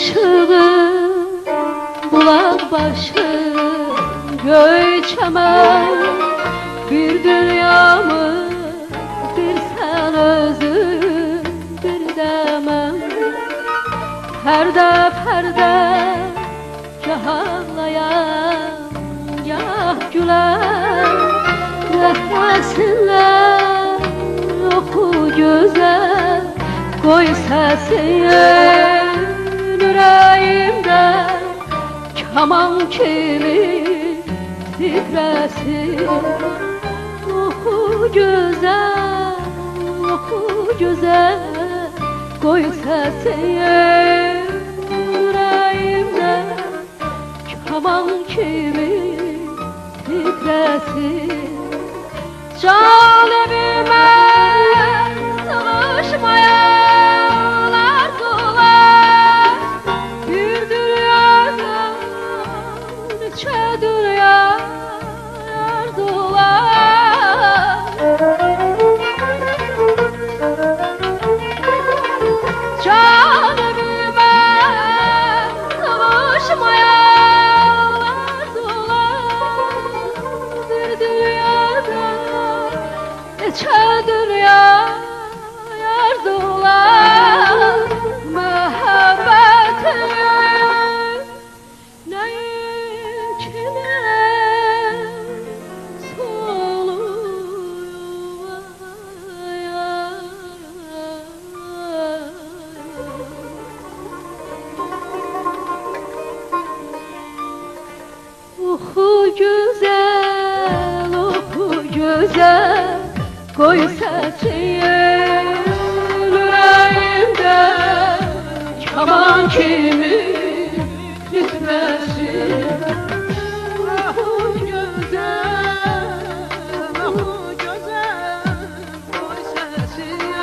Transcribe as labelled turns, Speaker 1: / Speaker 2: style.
Speaker 1: ışığı, bulak başı, göğü çemen, bir dünyamı, bir sen özün, bir de ben. Perde gah ağlayan, gah gülen, nefesinler oku güzel, koy sesini yüreğimde, kaman kimi titresin. Oku güzel, oku güzel, koy sesini yüreğimde, kaman kimi titresin. Canımıma sığışmayan arzular, bir dünyadan neçe dünya arzular. Canımıma sığışmayan arzular, bir dünyadan neçe dünya arzular. Muhabbetin neyinkine oku güzel, oku güzel, koy sesini yüreğimde, kaman kimi titresin. Oku güzel, oku güzel, koy sesini